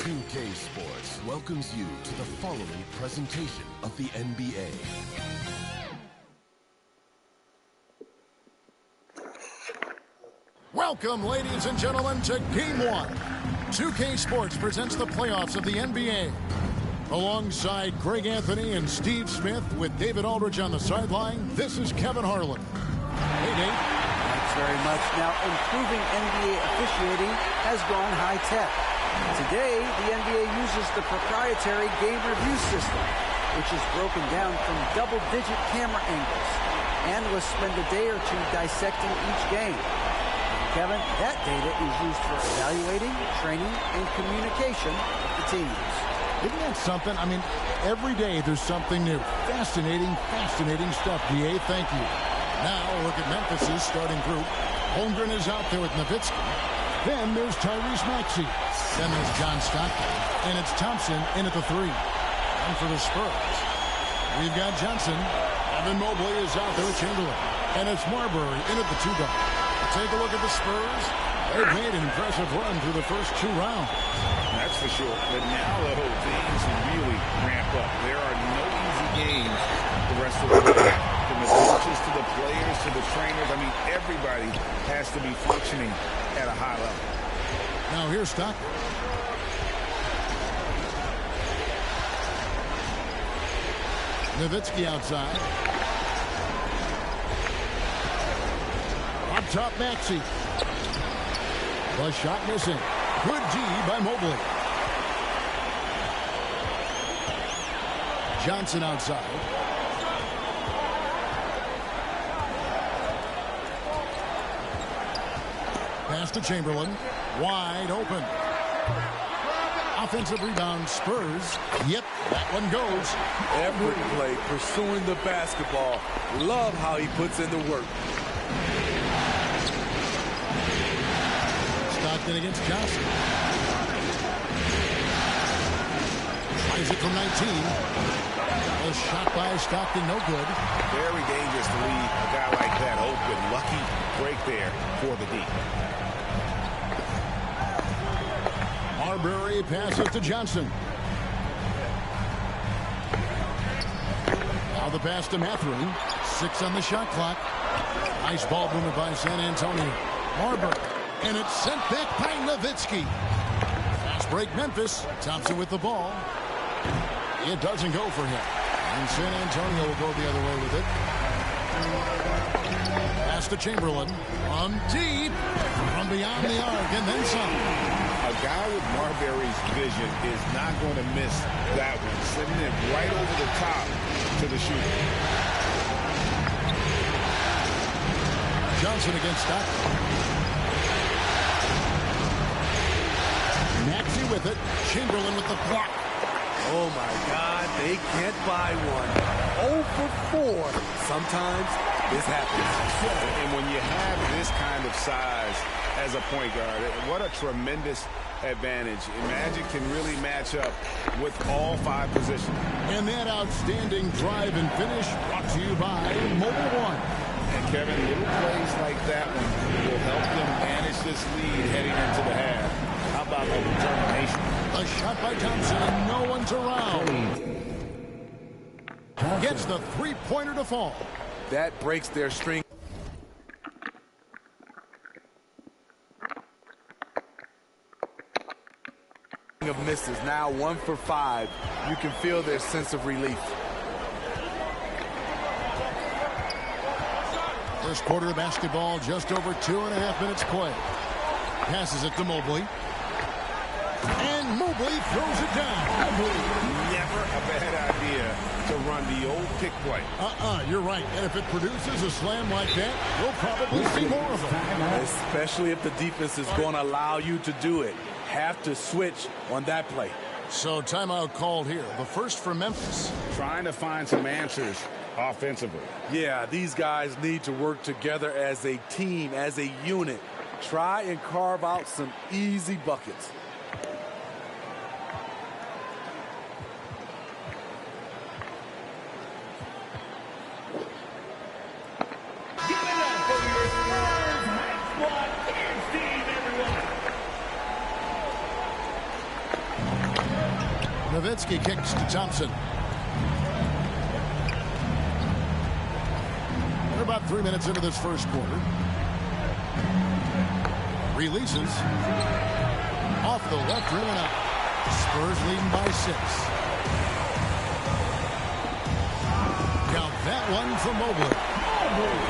2K Sports welcomes you to the following presentation of the NBA. Welcome, ladies and gentlemen, to Game 1. 2K Sports presents the playoffs of the NBA. Alongside Greg Anthony and Steve Smith with David Aldridge on the sideline, this is Kevin Harlan. Hey, Dave. Thanks very much. Now, improving NBA officiating has gone high-tech. Today, the NBA uses the proprietary game review system, which is broken down from double-digit camera angles. Analysts spend a day or two dissecting each game. Kevin, that data is used for evaluating, training, and communication with the teams. Isn't that something? I mean, every day there's something new. Fascinating stuff, DA. Thank you. Now, look at Memphis's starting group. Holmgren is out there with Nowitzki. Then there's Tyrese Maxey. Then there's John Stockton. And it's Thompson in at the 3. And for the Spurs, we've got Johnson. Evan Mobley is out there with Chamberlain. And it's Marbury in at the 2 guard. Take a look at the Spurs. They've made an impressive run through the first 2 rounds. That's for sure. But now the whole things really ramp up. There are no easy games the rest of the way. From the coaches to the players to the trainers. I mean, everybody has to be functioning at a high level. Now here's Stockton. Nowitzki outside. Up top, Maxey. The shot missing. Good D by Mobley. Johnson outside. Pass to Chamberlain. Wide open. Offensive rebound, Spurs. Yep, that one goes. Every play pursuing the basketball. Love how he puts in the work. Stockton against Johnson. Tries it from 19. A shot by Stockton, no good. Very dangerous to leave a guy like that open. Lucky break there for the D. Marbury passes to Johnson. Now the pass to Mathurin. 6 on the shot clock. Nice ball movement by San Antonio. Marbury. And it's sent back by Nowitzki. Fast break Memphis. Thompson with the ball. It doesn't go for him. And San Antonio will go the other way with it. Pass to Chamberlain. From deep. From beyond the arc and then some. A guy with Marbury's vision is not going to miss that one. Sending it right over the top to the shooter. Johnson against Stockton. Maxey with it. Chamberlain with the block. Oh, my God. They can't buy one. 0 for 4. Sometimes this happens. And when you have this kind of size as a point guard, what a tremendous advantage. Magic can really match up with all 5 positions. And that outstanding drive and finish brought to you by Mobile One. And Kevin, little plays like that one will help them manage this lead heading into the half. How about the determination? A shot by Thompson and no one's around. Gets the 3-pointer to fall. That breaks their string of misses. Now 1 for 5. You can feel their sense of relief. First quarter of basketball, just over 2.5 minutes play. Passes it to Mobley. And Mobley throws it down. Never a bad idea to run the old pick play. You're right. And if it produces a slam like that, we'll probably see more of them. Especially if the defense is going to allow you to do it. Have to switch on that play. So timeout called here. The first for Memphis. Trying to find some answers offensively. Yeah, these guys need to work together as a team, as a unit. Try and carve out some easy buckets. Nowitzki kicks to Thompson. We're about 3 minutes into this first quarter. Releases. Off the left rim and out. Spurs leading by 6. Count that one from Mobley.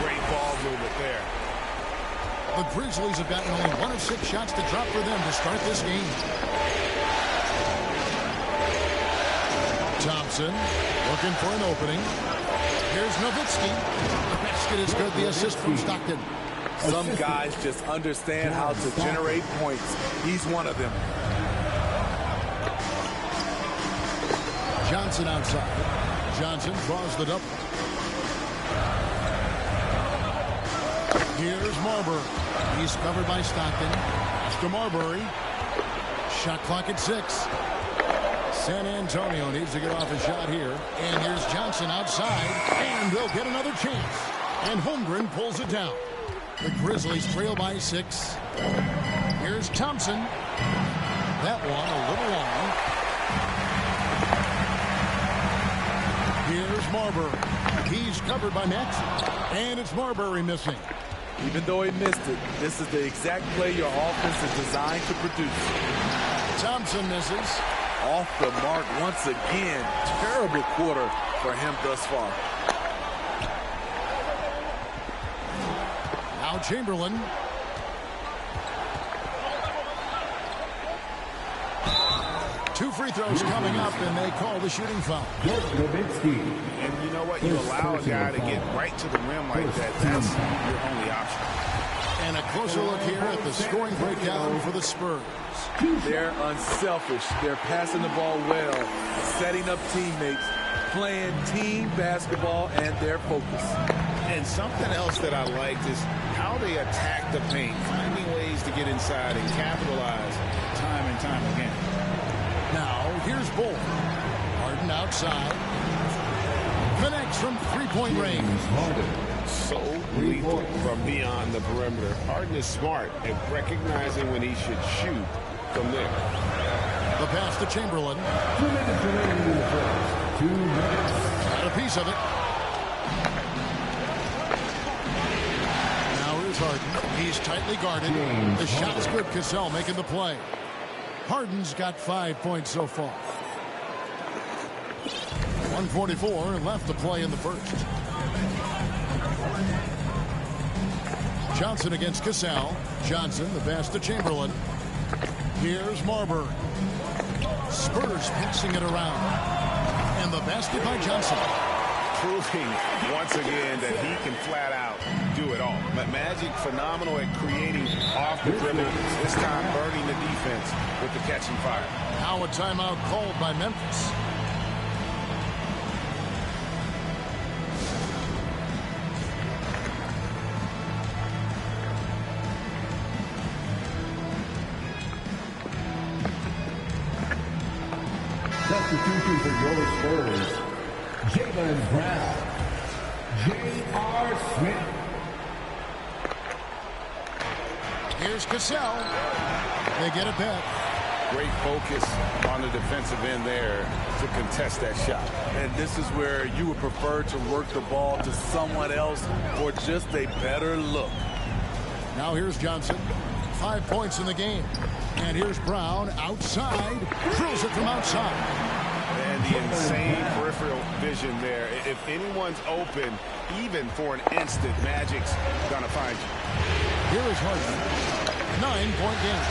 Great ball movement there. The Grizzlies have gotten only 1 of 6 shots to drop for them to start this game. Thompson looking for an opening. Here's Nowitzki. The basket is good. The assist from Stockton. Some guys just understand how to generate points. He's one of them. Johnson outside. Johnson draws the double. Here's Marbury. He's covered by Stockton. To Marbury. Shot clock at 6. San Antonio needs to get off a shot here. And here's Johnson outside. And they'll get another chance. And Holmgren pulls it down. The Grizzlies trail by 6. Here's Thompson. That one a little long. Here's Marbury. He's covered by Maxey. And it's Marbury missing. Even though he missed it, this is the exact play your offense is designed to produce. Thompson misses. Off the mark once again. Terrible quarter for him thus far. Now Chamberlain. Two free throws coming up, and they call the shooting foul. And you know what? You allow a guy to get right to the rim like that. That's your only option. And a closer look here at the scoring breakdown for the Spurs. They're unselfish. They're passing the ball well, setting up teammates, playing team basketball, and their focus. And something else that I liked is how they attack the paint, finding ways to get inside and capitalize time and time again. Now, here's Bull. Harden outside. Connects from three-point range. So lethal from beyond the perimeter. Harden is smart at recognizing when he should shoot from there. The pass to Chamberlain. 2 minutes remaining in the first. 2 minutes. Got a piece of it. Now here's Harden. He's tightly guarded. The shot's good. Cassell making the play. Harden's got 5 points so far. 1:44 left to play in the first. Johnson against Cassell. Johnson, the pass to Chamberlain. Here's Marbury. Spurs passing it around. And the basket by Johnson. Proving once again that he can flat out do it all. But Magic phenomenal at creating off the dribble. This time burning the defense with the catch and fire. Now a timeout called by Memphis. Substitution for your Spurs. Jaylen Brown. J.R. Smith. Here's Cassell. They get it back. Great focus on the defensive end there to contest that shot. And this is where you would prefer to work the ball to someone else for just a better look. Now here's Johnson. 5 points in the game. And here's Brown outside. Drills it from outside. And the insane peripheral vision there. If anyone's open, even for an instant, Magic's gonna find you. Here is Harden. 9-point game.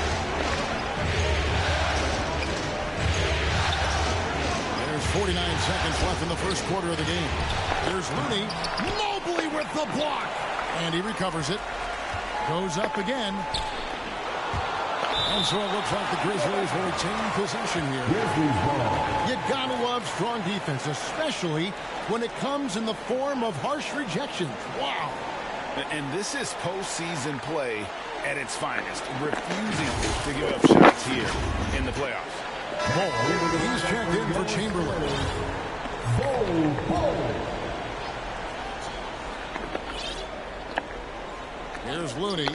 There's 49 seconds left in the first quarter of the game. There's Looney. Mobley with the block. And he recovers it. Goes up again. And so it looks like the Grizzlies will retain possession here. Grizzlies ball. You gotta love strong defense, especially when it comes in the form of harsh rejections. Wow. And this is postseason play at its finest, refusing to give up shots here in the playoffs. Ball. He's checked in for Chamberlain. Here's Looney.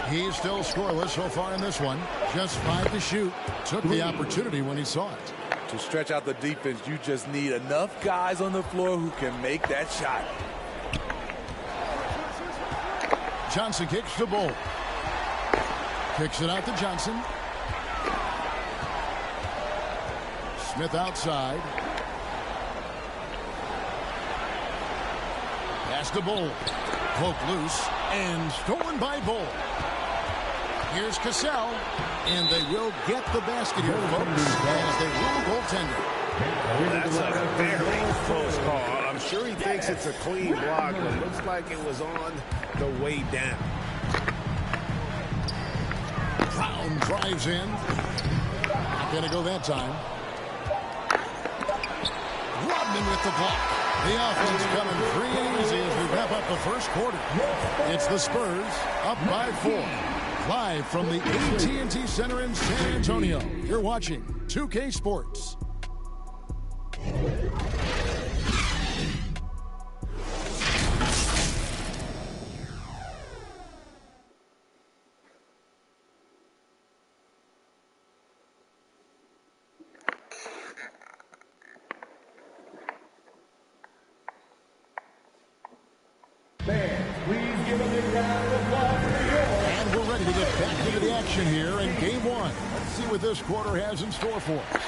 He's still scoreless so far in this one. Just 5 to shoot. Took the opportunity when he saw it. To stretch out the defense, you just need enough guys on the floor who can make that shot. Johnson kicks to Bull. Kicks it out to Johnson. Smith outside. Pass to Bull. Poked loose and stolen by Bull. Here's Cassell, and they will get the basket here, folks, as they rule goaltender. That's a very close call. I'm sure he thinks it's a clean block, but it looks like it was on the way down. Brown drives in. Not going to go that time. Rodman with the block. The offense coming free and easy as we wrap up the first quarter. It's the Spurs up by 4. Live from the AT&T Center in San Antonio, you're watching 2K Sports. Please give a big round of applause for your... And we're ready to get back into the action here in Game 1. Let's see what this quarter has in store for us.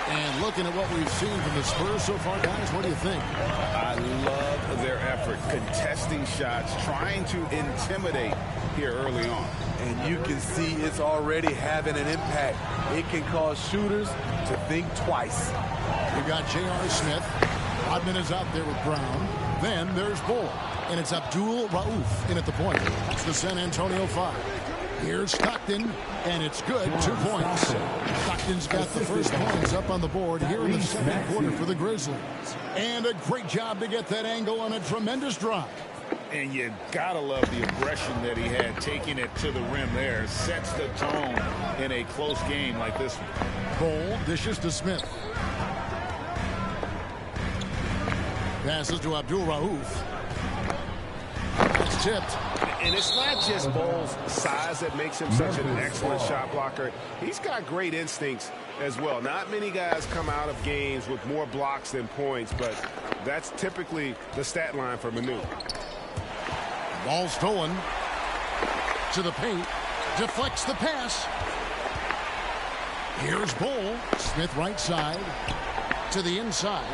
And looking at what we've seen from the Spurs so far, guys, what do you think? I love their effort, contesting shots, trying to intimidate here early on. And you can see it's already having an impact. It can cause shooters to think twice. We've got J.R. Smith. Rodman is out there with Brown. Then there's Bull. And it's Abdul Rauf in at the point. That's the San Antonio 5. Here's Stockton, and it's good. 2 points. Stockton's got the first points up on the board here in the second quarter for the Grizzlies. And a great job to get that angle on a tremendous drive. And you gotta love the aggression that he had, taking it to the rim there. Sets the tone in a close game like this one. Bull dishes to Smith. Passes to Abdul Rauf. It's tipped. And it's not just Bull's size that makes him such an excellent shot blocker. He's got great instincts as well. Not many guys come out of games with more blocks than points, but that's typically the stat line for Manu. Ball stolen. To the paint. Deflects the pass. Here's Bull. Smith right side. To the inside.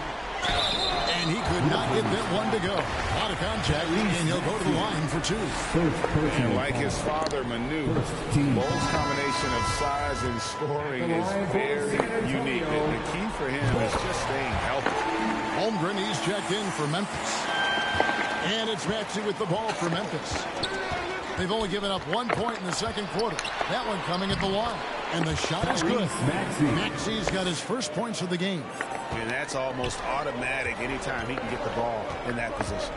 And he could not get that one to go. Out of contact, and he'll go to the line for 2. And like his father, Manu, Bull's combination of size and scoring is very unique. And the key for him is just staying healthy. Holmgren, he's checked in for Memphis. And it's Maxey with the ball for Memphis. They've only given up 1 point in the second quarter. That one coming at the line. And the shot is good. Maxey's got his first points of the game. And that's almost automatic anytime he can get the ball in that position.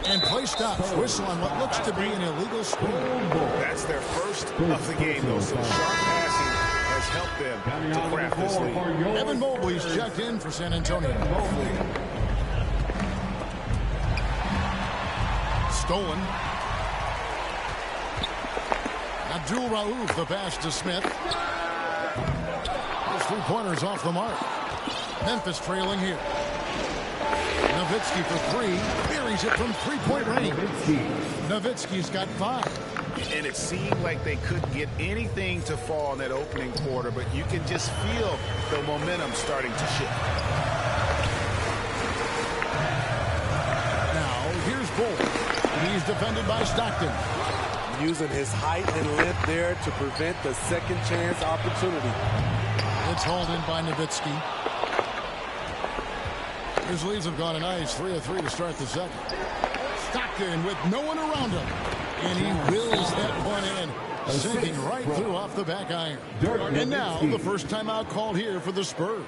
And play stops. Whistle on what looks to be an illegal screen. That's their first of the game, though. So sharp passing has helped them to craft this lead. Evan Mobley's checked in for San Antonio. Stolen. Abdul Rauf, the pass to Smith. Those 3-pointers off the mark. Memphis trailing here. Nowitzki for 3. Buries it from 3-point range. Nowitzki's got 5. And it seemed like they couldn't get anything to fall in that opening quarter, but you can just feel the momentum starting to shift. Now, here's Bull. He's defended by Stockton. Using his height and length there to prevent the second chance opportunity. It's hauled in by Nowitzki. Grizzlies have gone a nice 3 of 3 to start the second. Stockton with no one around him. And he wills that one in, sinking right through off the back iron. And now the first timeout called here for the Spurs.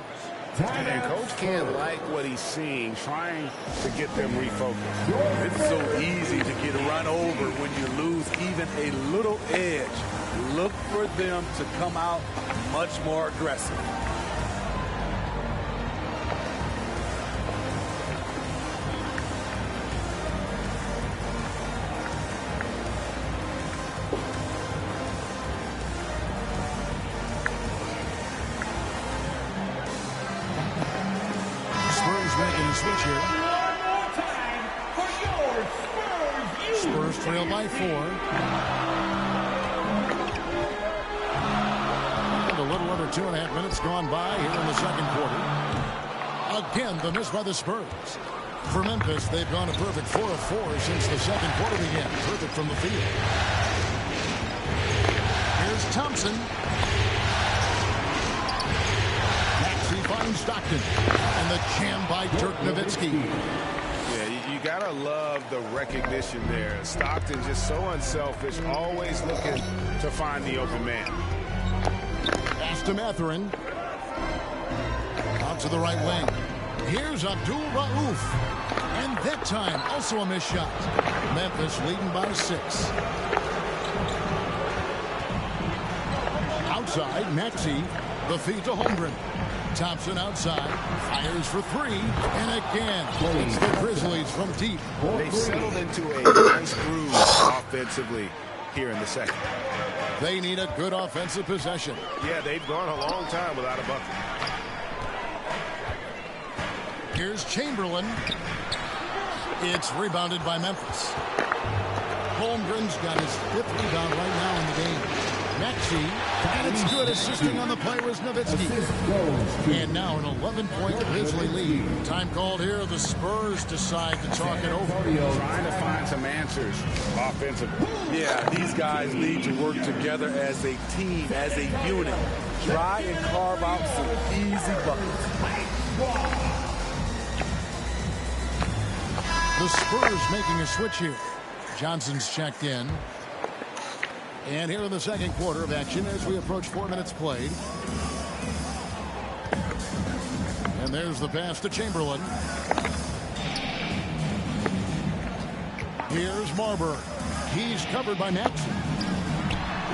And Coach can't like what he's seeing, trying to get them refocused. It's so easy to get run over when you lose even a little edge. Look for them to come out much more aggressive. switch here. Spurs trail by 4. And a little under 2.5 minutes gone by here in the second quarter. Again, the miss by the Spurs. For Memphis, they've gone a perfect 4 of 4 since the second quarter began. Perfect from the field. Here's Thompson. Maxey finds Stockton. And the jam by Dirk Nowitzki. Yeah, you got to love the recognition there. Stockton just so unselfish, always looking to find the open man. Pass to Mathurin. Out to the right wing. Here's Abdul Rauf. And that time, also a missed shot. Memphis leading by 6. Outside, Maxey. The feed to Holmgren. Thompson outside. Fires for 3. And again, it's the Grizzlies from deep. They've settled into a nice groove offensively here in the second. They need a good offensive possession. Yeah, they've gone a long time without a bucket. Here's Chamberlain. It's rebounded by Memphis. Holmgren's got his 5th rebound right now in the game. Maxey, and it's good. Assisting on the play was Nowitzki. And now an 11-point Grizzly lead. Time called here. The Spurs decide to talk it over. Trying to find some answers offensively. Yeah, these guys need to work together as a team, as a unit. Try and carve out some easy buckets. The Spurs making a switch here. Johnson's checked in. And here in the second quarter of action as we approach 4 minutes played. And there's the pass to Chamberlain. Here's Marbury. He's covered by Maxey.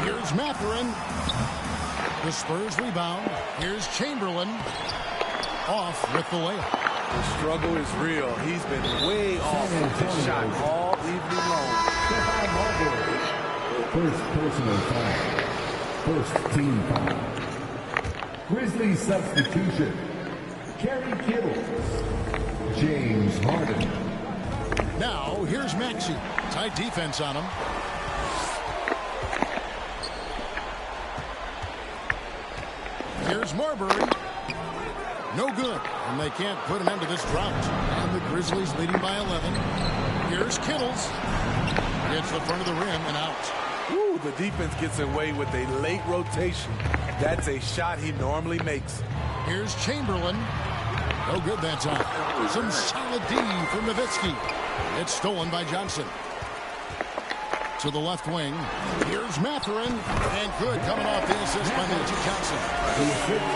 Here's Mathurin. The Spurs rebound. Here's Chamberlain. Off with the layup. The struggle is real. He's been way off with this shot all evening long. First personal foul. First team foul. Grizzlies substitution. Kerry Kittles. James Harden. Now, here's Maxey. Tight defense on him. Here's Marbury. No good. And they can't put an end to this drought. And the Grizzlies leading by 11. Here's Kittles. Gets the front of the rim and out. Ooh, the defense gets away with a late rotation. That's a shot he normally makes. Here's Chamberlain. No good that time. Some solid D from Nowitzki. It's stolen by Johnson. To the left wing. Here's Mathurin. And good coming off the assist by Magic Johnson.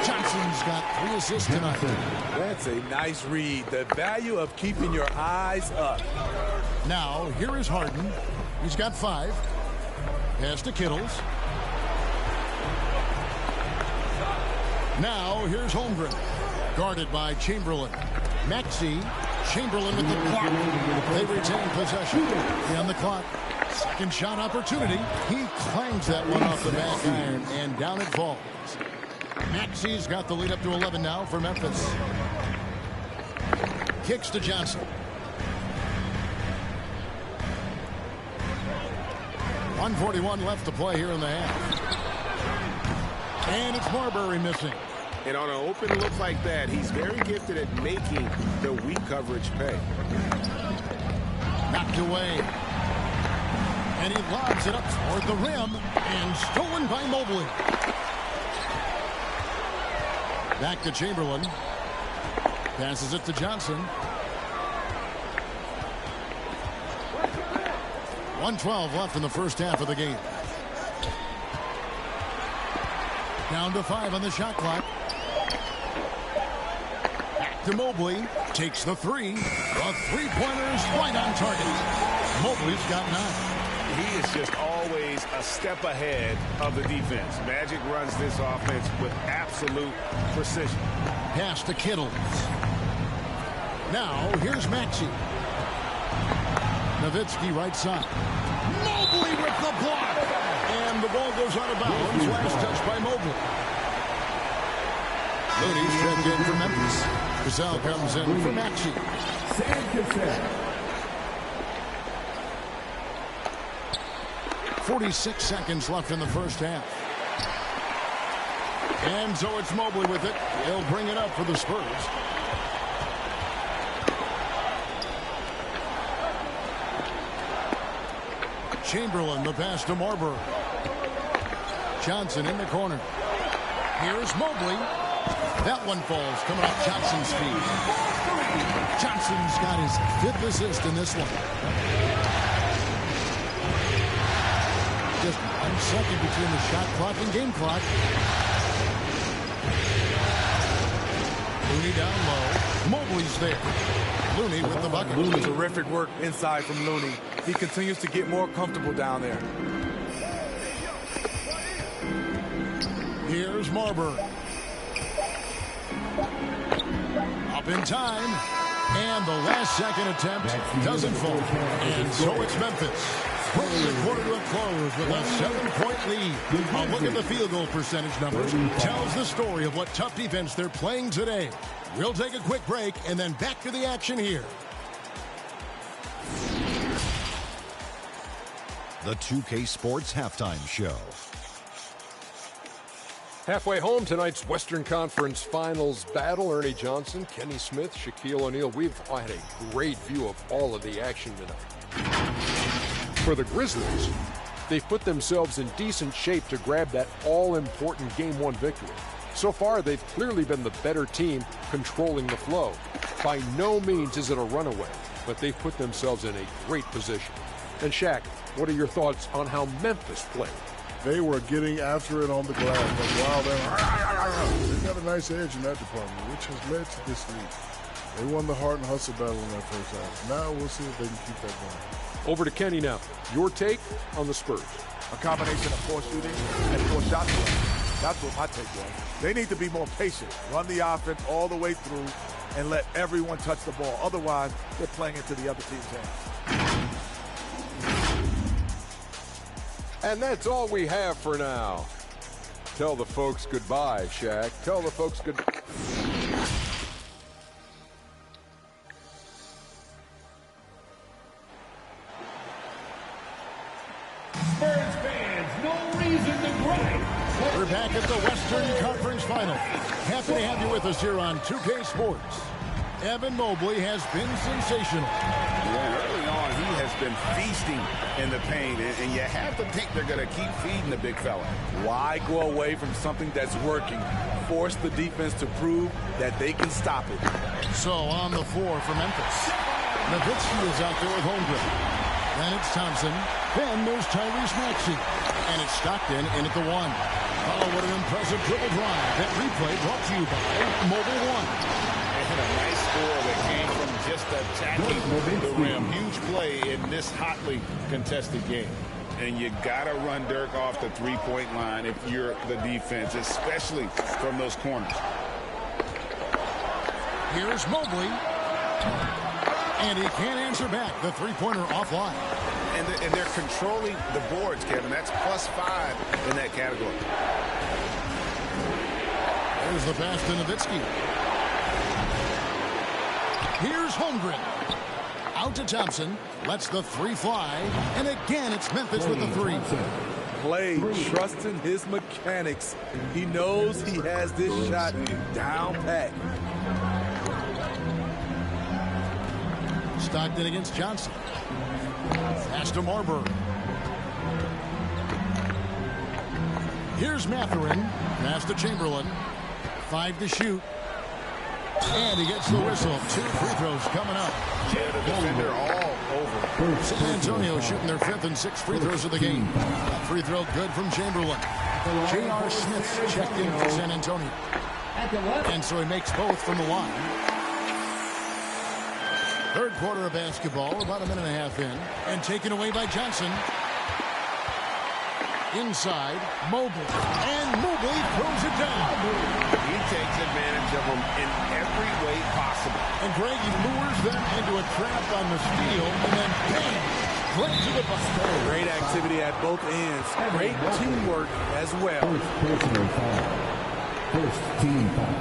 Johnson's got 3 assists tonight. That's a nice read. The value of keeping your eyes up. Now, here is Harden. He's got 5. Pass to Kittles. Now, here's Holmgren. Guarded by Chamberlain. Maxey. Chamberlain with the block. They retain possession. On the clock. Second shot opportunity. He clangs that one off the back iron, and down it falls. Maxey's got the lead up to 11 now for Memphis. Kicks to Johnson. 1:41 left to play here in the half. And it's Marbury missing. And on an open look like that, he's very gifted at making the weak coverage pay. Knocked away. And he lobs it up toward the rim. And stolen by Mobley. Back to Chamberlain. Passes it to Johnson. 1:12 left in the first half of the game. Down to 5 on the shot clock. Back to Mobley. Takes the 3. The three-pointers right on target. Mobley's got 9. He is just always a step ahead of the defense. Magic runs this offense with absolute precision. Pass to Kittles. Now, here's Maxey. Nowitzki right side. Mobley with the block. And the ball goes out of bounds. Last touch by Mobley. Looney's checked in for Memphis. Cassell comes in for Maxey. 46 seconds left in the first half. And so it's Mobley with it. He'll bring it up for the Spurs. Chamberlain, the pass to Marbury. Johnson in the corner. Here's Mobley. That one falls, coming off Johnson's feet. Johnson's got his 5th assist in this one. Just 1 second between the shot clock and game clock. Looney down low. Mobley's there. Looney with the bucket. Terrific work inside from Looney. He continues to get more comfortable down there. Here's Marbury. Up in time. And the last second attempt doesn't fall. And so it's Memphis. Bringing the quarter to a close with a 7-point lead. A look at the field goal percentage numbers tells the story of what tough defense they're playing today. We'll take a quick break and then back to the action here. The 2K Sports Halftime Show. Halfway home, tonight's Western Conference Finals battle. Ernie Johnson, Kenny Smith, Shaquille O'Neal. We've had a great view of all of the action tonight. For the Grizzlies, they've put themselves in decent shape to grab that all-important Game 1 victory. So far, they've clearly been the better team controlling the flow. By no means is it a runaway, but they've put themselves in a great position. And Shaq, what are your thoughts on how Memphis played? They were getting after it on the glass. Like, wow, they got a nice edge in that department, which has led to this lead. They won the heart and hustle battle in that first half. Now we'll see if they can keep that going. Over to Kenny now. Your take on the Spurs. A combination of poor shooting and poor shot selection. That's what my take was. They need to be more patient. Run the offense all the way through and let everyone touch the ball. Otherwise, they're playing into the other team's hands. And that's all we have for now. Tell the folks goodbye, Shaq. Tell the folks goodbye. Spurs fans, no reason to grind. We're back at the Western Conference Final. Happy to have you with us here on 2K Sports. Evan Mobley has been sensational. Yeah, early on, he has been feasting in the paint, and you have to think they're going to keep feeding the big fella. Why go away from something that's working? Force the defense to prove that they can stop it. So on the floor for Memphis. Nowitzki is out there with Holmgren. Then it's Thompson. Then there's Tyrese Maxey. And it's Stockton in at the 1. Oh, what an impressive dribble drive. That replay brought to you by Mobile One. And a nice score that came from just attacking the rim. Huge play in this hotly contested game. And you got to run Dirk off the three-point line if you're the defense, especially from those corners. Here's Mobley. And he can't answer back. The three-pointer offline. And they're controlling the boards, Kevin. That's +5 in that category. There's the pass to Nowitzki. Here's Holmgren. Out to Thompson. Lets the 3 fly. And again, it's Memphis with the 3. Clay trusting his mechanics. He knows he has this shot down pat. Stockton against Johnson. Pass to Marbury. Here's Mathurin. Pass to Chamberlain. 5 to shoot. And he gets the whistle. 2 free throws coming up. Yeah, the defender all over. San Antonio shooting their 5th and 6th free throws of the game. A free throw good from Chamberlain. J.R. Smith checked in for San Antonio. And so he makes both from the line. Third quarter of basketball, about a minute and a half in. And taken away by Johnson. Inside, Mobley. And Mobley throws it down. He takes advantage of them in every way possible. And Greg, he lures them into a trap on the steal. And then bang, right to the basket. Great activity at both ends. Great teamwork as well. First personal foul. First team foul.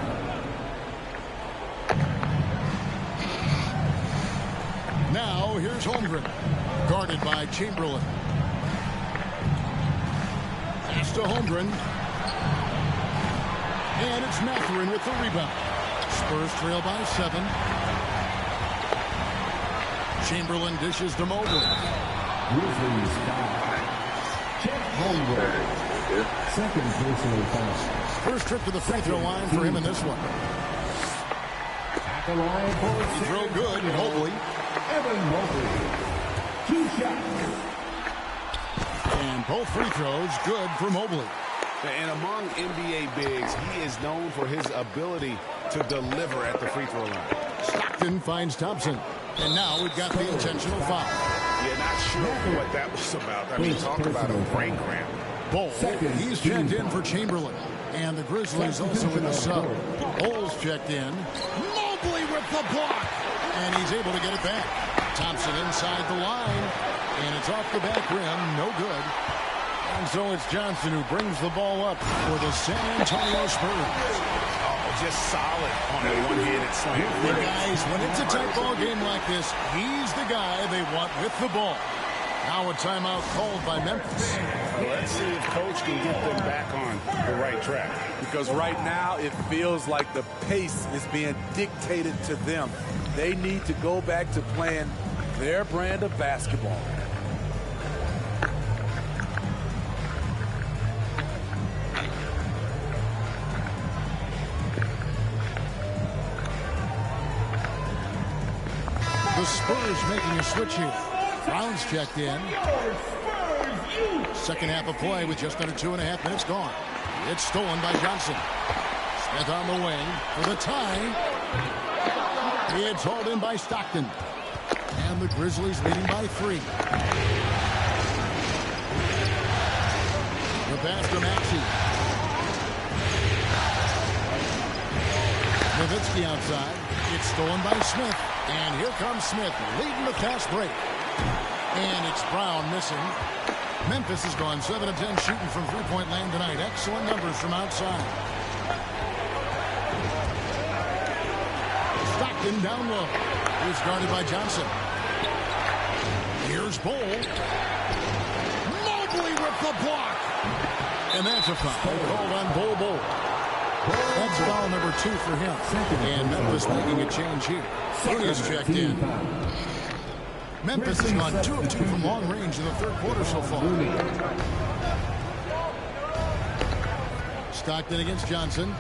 here's Holmgren, guarded by Chamberlain. Pass to Holmgren. And it's Mathurin with the rebound. Spurs trail by 7. Chamberlain dishes to Mobley. Grizzlies foul. Jeff Holmgren. Second personal foul. First trip to the free throw line for him in this one. At the line for he throw good, Mobley. Evan Mobley. 2 shots. And both free throws good for Mobley. And among NBA bigs, he is known for his ability to deliver at the free throw line. Stockton finds Thompson. And now we've got the intentional foul. Yeah, not sure what that was about. I mean, talk about a brain cramp. Ball, he's checked in for Chamberlain. And the Grizzlies also in the sub. Bowles checked in. Mobley with the block. And he's able to get it back. Thompson inside the line. And it's off the back rim. No good. And so it's Johnson who brings the ball up for the San Antonio Spurs. Oh, just solid on that one-handed slam. The guys, when it's a tight ball game like this, he's the guy they want with the ball. Now a timeout called by Memphis. Let's see if Coach can get them back on the right track. Because right now it feels like the pace is being dictated to them. They need to go back to playing their brand of basketball. The Spurs making a switch here. Brown's checked in. Second half of play with just under 2.5 minutes gone. It's stolen by Johnson. Smith on the wing for the tie. It's hauled in by Stockton. And the Grizzlies leading by 3. The pass to Maxey. Nowitzki outside. It's stolen by Smith. And here comes Smith leading the fast break. And it's Brown missing. Memphis has gone 7 of 10 shooting from three-point land tonight. Excellent numbers from outside. Stockton down low. He's guarded by Johnson. Here's Bol. Mobley with the block. And that's a foul called on Bol. That's foul number 2 for him. And Memphis making a change here. Looney's checked in. Memphis has gone 2 of 2 from long range in the third quarter so far. Stockton against Johnson.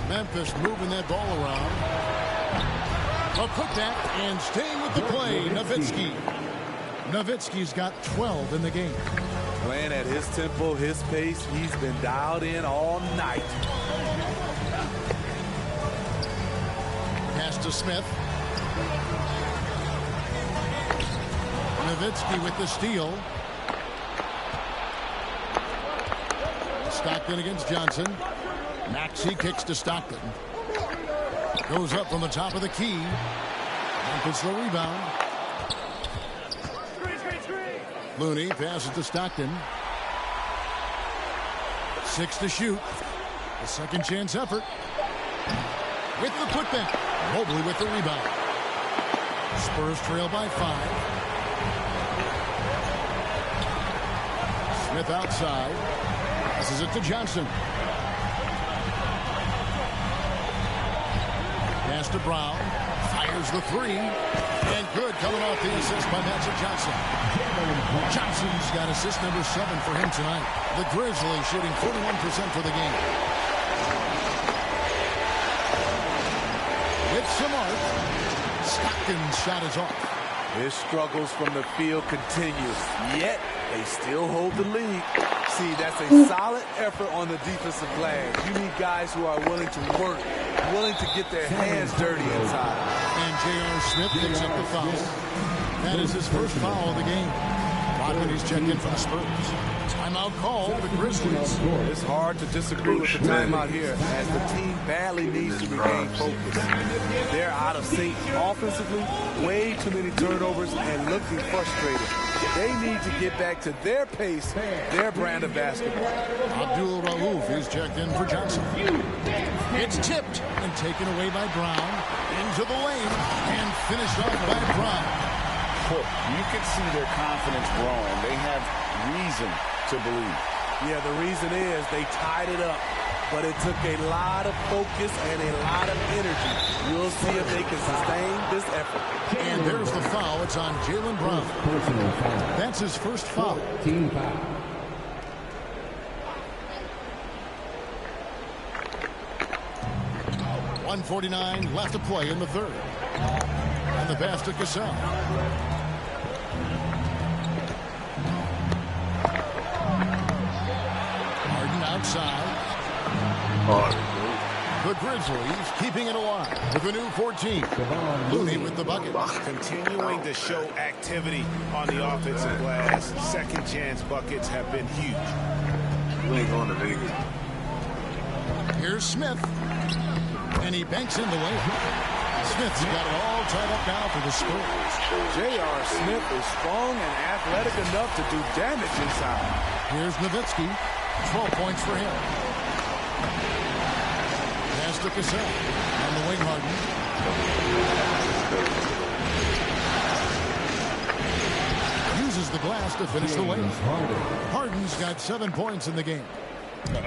Memphis moving that ball around. A putback and staying with the play, Nowitzki. Nowitzki's got 12 in the game. Playing at his tempo, his pace. He's been dialed in all night. Pass to Smith. Nowitzki with the steal. Stockton against Johnson. Maxey kicks to Stockton. Goes up from the top of the key. Memphis the rebound. Looney passes to Stockton. 6 to shoot. A second chance effort. With the putback. Mobley with the rebound. Spurs trail by 5. Smith outside. Passes it to Johnson. Pass to Brown. Fires the 3. And good coming off the assist by Magic Johnson. Johnson's got assist number 7 for him tonight. The Grizzlies shooting 41% for the game. With some art, Stockton's shot is off. His struggles from the field continue, yet they still hold the lead. See, that's a solid effort on the defensive glass. You need guys who are willing to work, willing to get their hands dirty inside. And J.R. Smith picks up the foul. That is his first foul of the game. Rodman is checked in for the Spurs. Timeout called the Grizzlies. It's hard to disagree with the timeout here, as the team badly needs to regain focus. They're out of sync offensively, way too many turnovers, and looking frustrated. They need to get back to their pace, their brand of basketball. Abdul-Rauf Raouf is checked in for Johnson. It's tipped and taken away by Brown. Into the lane and finished off by Brown. You can see their confidence growing. They have reason to believe. Yeah, the reason is they tied it up. But it took a lot of focus and a lot of energy. We'll see if they can sustain this effort. And there's the foul. It's on Jaylen Brown. That's his first foul. Team foul. .149 left to play in the third. And the pass to Cassell. Harden outside. The Grizzlies keeping it alive with a new 14. Looney with the bucket. Continuing to show activity on the offensive glass. Second chance buckets have been huge. We ain't going to Vegas. Here's Smith. And he banks in the way. Smith's got it all tied up now for the Spurs. J.R. Smith is strong and athletic enough to do damage inside. Here's Nowitzki. 12 points for him. Pass to Cassell. On the wing, Harden. Uses the glass to finish the lane. Harden's got 7 points in the game.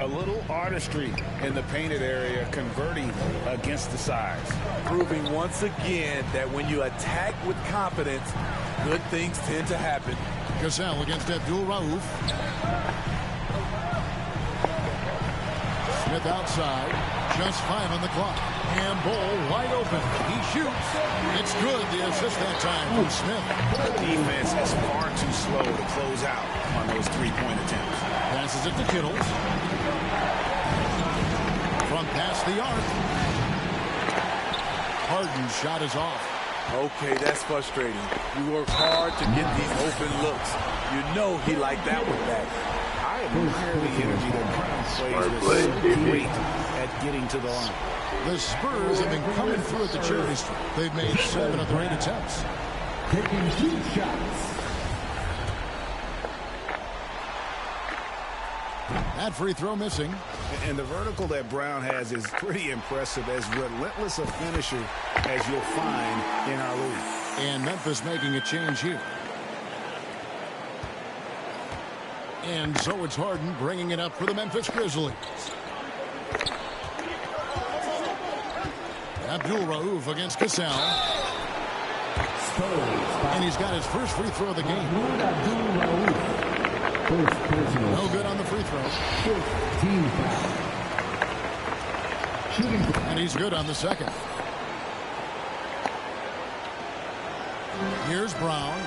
A little artistry in the painted area, converting against the size. Proving once again that when you attack with confidence, good things tend to happen. Cassell against Abdul Raouf. Smith outside. Just 5 on the clock. And Bol wide open. He shoots. It's good. The assist that time from Smith. The defense is far too slow to close out on those three-point attempts. Passes it to Kittles. From past the arc. Harden's shot is off. Okay, that's frustrating. You work hard to get these open looks. You know he liked that one back. I admire the energy that Brown plays with. So great at getting to the line. The Spurs have been coming through at the charity stripe. They've made 7 of their 8 attempts. Taking 2 shots. That free throw missing. And the vertical that Brown has is pretty impressive, as relentless a finisher as you'll find in our league. And Memphis making a change here. And so it's Harden bringing it up for the Memphis Grizzlies. Abdul Raouf against Cassell. And he's got his first free throw of the game. No good on the free throw. And he's good on the second. Here's Brown.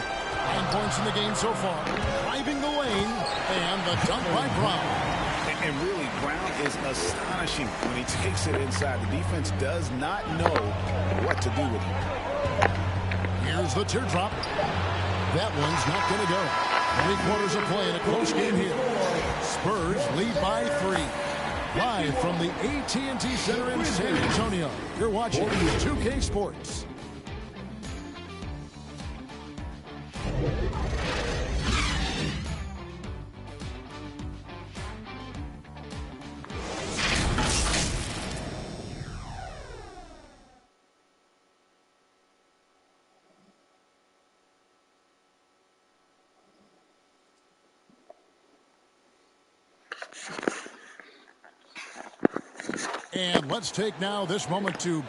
9 points in the game so far. Driving the lane. And the dunk by Brown. And really, Brown is astonishing when he takes it inside. The defense does not know what to do with him. Here's the teardrop. That one's not going to go. 3/4 of play in a close game here. Spurs lead by 3. Live from the AT&T Center in San Antonio. You're watching 2K Sports. And let's take now this moment to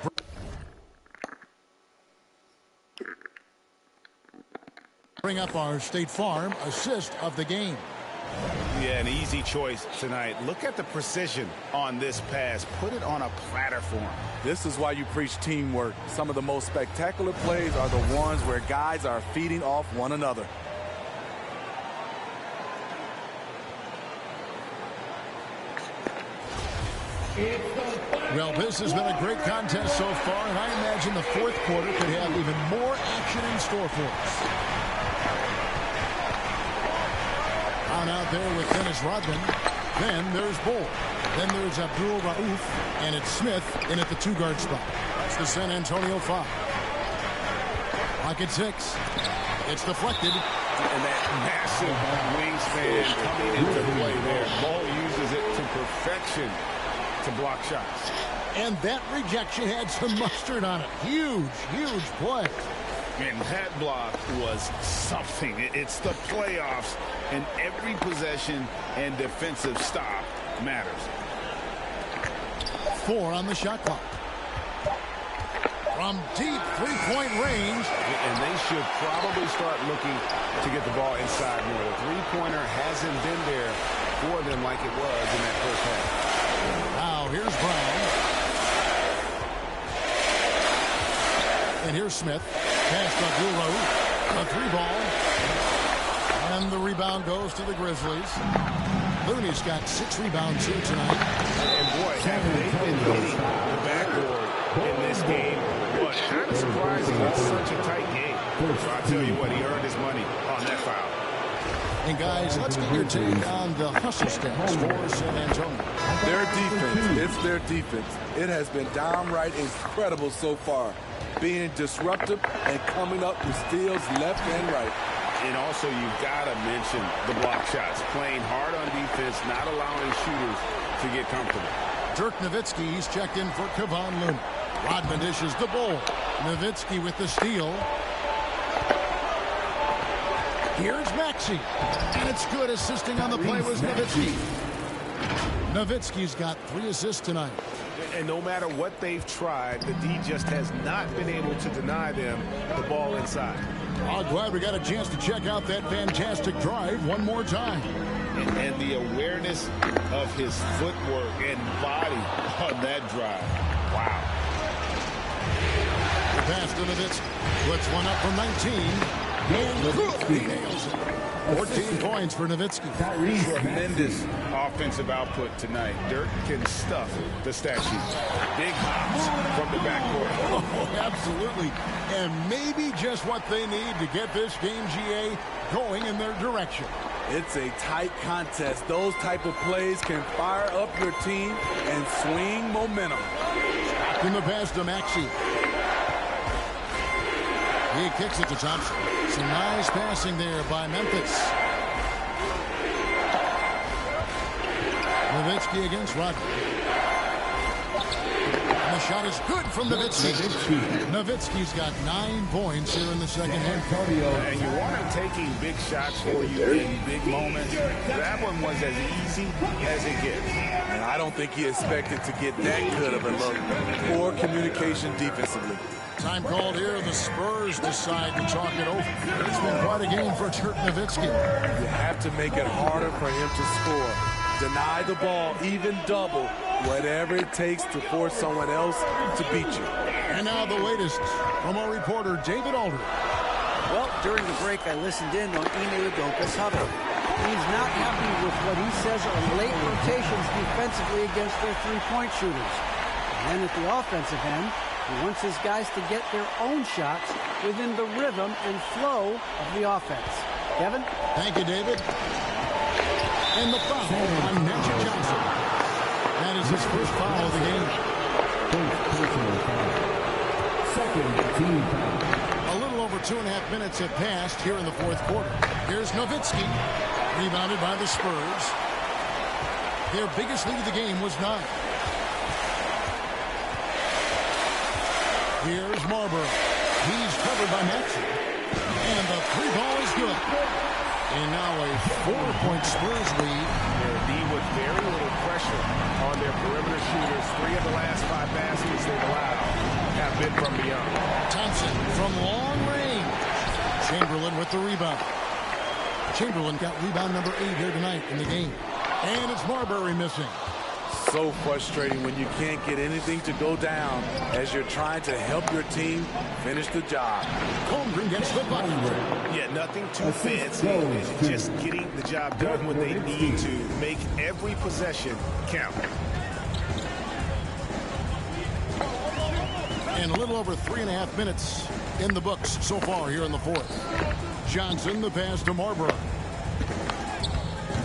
bring up our State Farm assist of the game. Yeah, an easy choice tonight. Look at the precision on this pass. Put it on a platter for him. This is why you preach teamwork. Some of the most spectacular plays are the ones where guys are feeding off one another. Well, this has been a great contest so far, and I imagine the fourth quarter could have even more action in store for us. On out there with Dennis Rodman. Then there's Bol. Then there's Abdul Raouf, and it's Smith in at the 2-guard spot. That's the San Antonio 5. Pocket 6. It's deflected. And that massive wingspan coming into play there. Ball uses it to perfection to block shots. And that rejection had some mustard on it. Huge, huge play. And that block was something. It's the playoffs, and every possession and defensive stop matters. 4 on the shot clock. From deep three-point range. And they should probably start looking to get the ball inside more. The three-pointer hasn't been there for them like it was in that first half. Now here's Brown. And here's Smith. Pass to Guru. A 3-ball. And the rebound goes to the Grizzlies. Looney's got 6 rebounds here tonight. And boy, have they been hitting the backboard in this game. But kind of surprising it's such a tight game. So I tell you what, he earned his money on that foul. And guys, let's get your take on the hustle stats for San Antonio. Their defense, it's their defense. It has been downright incredible so far. Being disruptive and coming up with steals left and right. And also, you've got to mention the block shots. Playing hard on defense, not allowing shooters to get comfortable. Dirk Nowitzki, he's checked in for Kevon Looney. Rodman dishes the ball. Nowitzki with the steal. Here's Maxey. And it's good. Assisting on the play was Nowitzki. Nowitzki's got 3 assists tonight. And no matter what they've tried, the D just has not been able to deny them the ball inside. I'm glad we got a chance to check out that fantastic drive one more time. And the awareness of his footwork and body on that drive. Wow. The pass to Nowitzki. Puts one up from 19. And he nails it. 14 points for Nowitzki. Tremendous offensive output tonight. Dirk can stuff the stat sheet. Big hops from the backcourt. Oh, absolutely. And maybe just what they need to get this game, GA, going in their direction. It's a tight contest. Those type of plays can fire up your team and swing momentum. In the pass to Maxey. He kicks it to Thompson. Some nice passing there by Memphis. Nowitzki against Rodman. And the shot is good from Nowitzki. Nowitzki's got 9 points here in the second half. And you want him taking big shots for you in big moments. That one was as easy as it gets. And I don't think he expected to get that good of a look. Poor communication defensively. Time called here. The Spurs decide to talk it over. It's been quite a game for Dirk Nowitzki. You have to make it harder for him to score. Deny the ball, even double, whatever it takes to force someone else to beat you. And now the latest from our reporter, David Aldridge. Well, during the break, I listened in on Ime Udoka's huddle. He's not happy with what he says are late rotations defensively against their three-point shooters. And then at the offensive end, he wants his guys to get their own shots within the rhythm and flow of the offense. Kevin? Thank you, David. And the foul on Magic Johnson. That is his first foul of the game. Second team foul. A little over 2.5 minutes have passed here in the fourth quarter. Here's Nowitzki, rebounded by the Spurs. Their biggest lead of the game was 9. Here's Marbury. He's covered by Maxey. And the 3-ball is good. And now a 4-point Spurs lead. Their D with very little pressure on their perimeter shooters. 3 of the last 5 baskets they've allowed have been from beyond. Thompson from long range. Chamberlain with the rebound. Chamberlain got rebound number 8 here tonight in the game. And it's Marbury missing. So frustrating when you can't get anything to go down as you're trying to help your team finish the job. Holmgren gets the bucket. Yeah, nothing too fancy. It's just getting the job done when they need to. Make every possession count. And a little over 3.5 minutes in the books so far here in the fourth. Johnson, the pass to Marbury.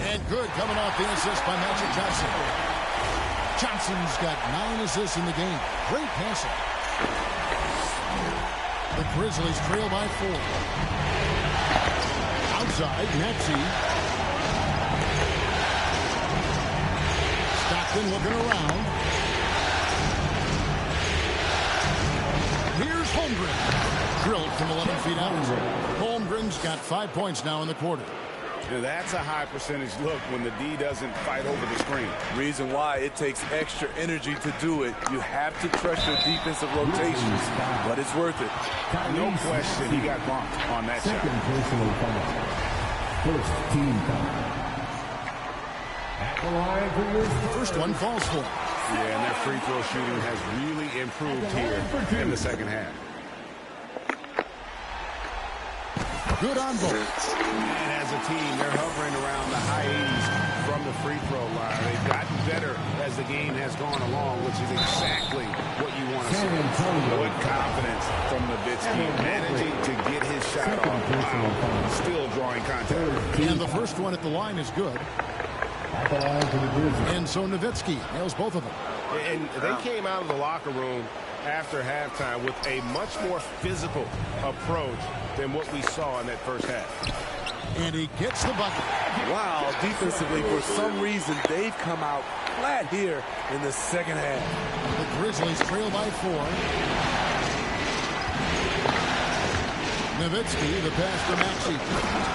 And good coming off the assist by Magic Johnson. Johnson's got 9 assists in the game. Great passing. The Grizzlies trail by 4. side, Maxey. Stockton looking around. Here's Holmgren. Drilled from 11 feet out. Holmgren's got 5 points now in the quarter. Now that's a high percentage look when the D doesn't fight over the screen. Reason why it takes extra energy to do it. You have to trust your defensive rotations, but it's worth it. No question he got bumped on that shot. Second personal foul. First team foul. At the line for your first one falls for. Yeah, and their free throw shooting has really improved here in the second half. Good on both. And as a team, they're hovering around the high 80s from the free throw line. They've gotten better as the game has gone along, which is exactly what you want to see. Good confidence from Nowitzki, managing to get his shot off. Wow. Still drawing contact. And the first one at the line is good. And so Nowitzki nails both of them. And they came out of the locker room after halftime with a much more physical approach than what we saw in that first half. And he gets the bucket. Wow, defensively, for some reason, they've come out flat here in the second half. The Grizzlies trail by 4. Nowitzki, the pass to Maxey.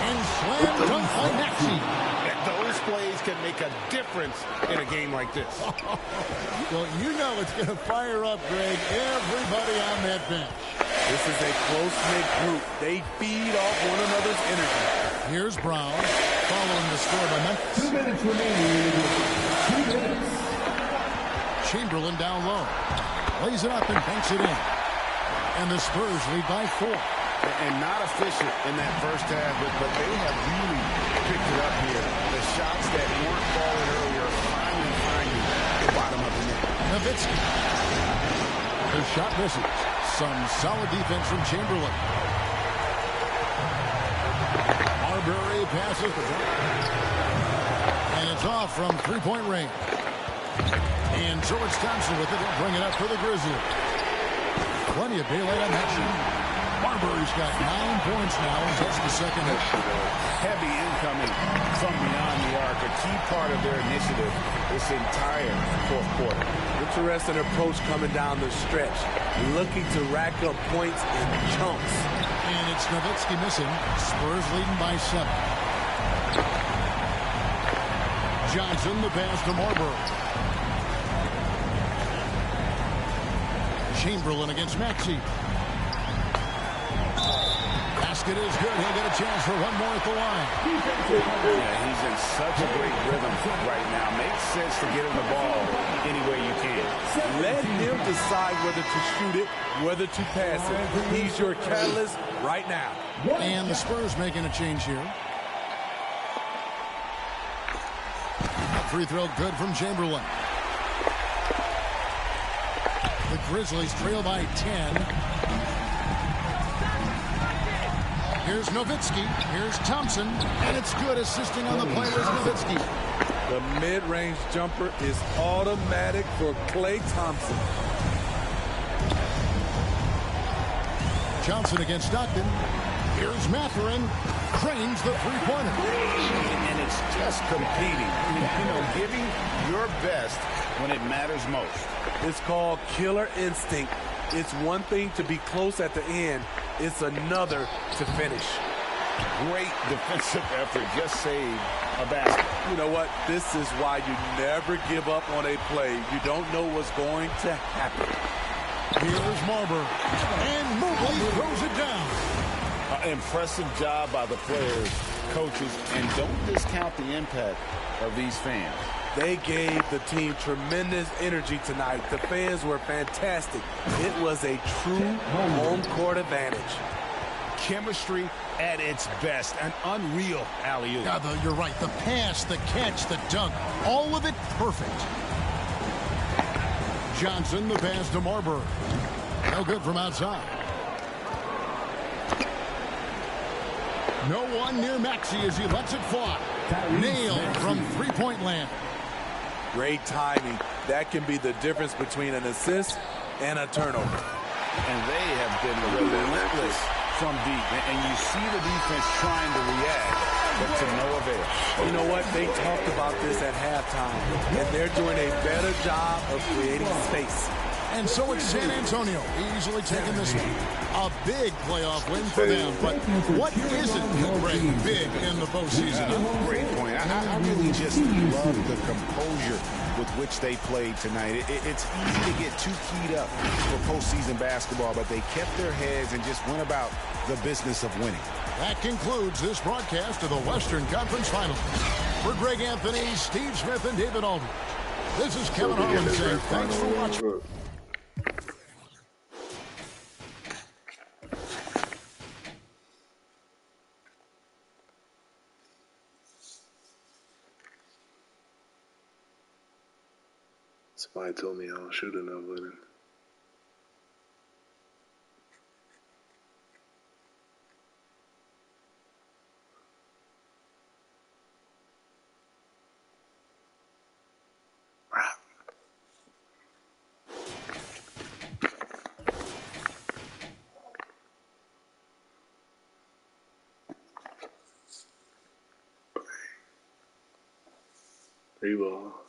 And slam dunk by Maxey. Those plays can make a difference in a game like this. Well, you know it's going to fire up, Greg, everybody on that bench. This is a close-knit group. They feed off one another's energy. Here's Brown, following the score by Memphis. 2 minutes remaining. 2 minutes. Chamberlain down low. Lays it up and banks it in. And the Spurs lead by 4. And not efficient in that first half, but they have really picked it up here. The shots that weren't falling earlier finally finding the bottom of the net. Nowitzki. The shot misses. Some solid defense from Chamberlain. Marbury passes the ball. And it's off from three-point range. And George Thompson with it. He'll bring it up for the Grizzlies. Plenty of daylight on that shot. Marbury's got 9 points now in just the second half. Heavy incoming from beyond the arc, a key part of their initiative this entire fourth quarter. Interesting approach coming down the stretch, looking to rack up points in chunks. And it's Nowitzki missing. Spurs leading by 7. Johnson, the pass to Marbury. Chamberlain against Maxey. Basket is good. He'll get a chance for one more at the line. Yeah, he's in such a great rhythm right now. Makes sense to get him the ball any way you can. Let him decide whether to shoot it, whether to pass it. He's your catalyst right now. And the Spurs making a change here. Free throw good from Chamberlain. The Grizzlies trail by 10. Here's Nowitzki. Here's Thompson. And it's good, assisting on the play with Nowitzki. The mid-range jumper is automatic for Klay Thompson. Johnson against Stockton. Here's Mathurin. Cranes the three-pointer. And it's just competing. You know, giving your best when it matters most. It's called killer instinct. It's one thing to be close at the end. It's another to finish. Great defensive effort. Just saved a basket. You know what? This is why you never give up on a play. You don't know what's going to happen. Here's Marbury. And Mobley throws it down. Impressive job by the players, coaches, and don't discount the impact of these fans. They gave the team tremendous energy tonight. The fans were fantastic. It was a true home court advantage. Chemistry at its best. An unreal alley-oop. Yeah, you're right. The pass, the catch, the dunk, all of it perfect. Johnson, the pass to Marbury. No good from outside. No one near Maxey as he lets it fly. Nailed from three-point land. Great timing. That can be the difference between an assist and a turnover. And they have been relentless from deep. And you see the defense trying to react, but to no avail. You know what? They talked about this at halftime, and they're doing a better job of creating space. And so it's San Antonio easily taking this one. A big playoff win for them, but what isn't Greg big in the postseason? Great point. I really just love the composure with which they played tonight. It's easy to get too keyed up for postseason basketball, but they kept their heads and just went about the business of winning. That concludes this broadcast of the Western Conference Finals. For Greg Anthony, Steve Smith, and David Aldridge, this is Kevin Harlan saying thanks for watching. Somebody told me I don't shoot enough with it. Three ball.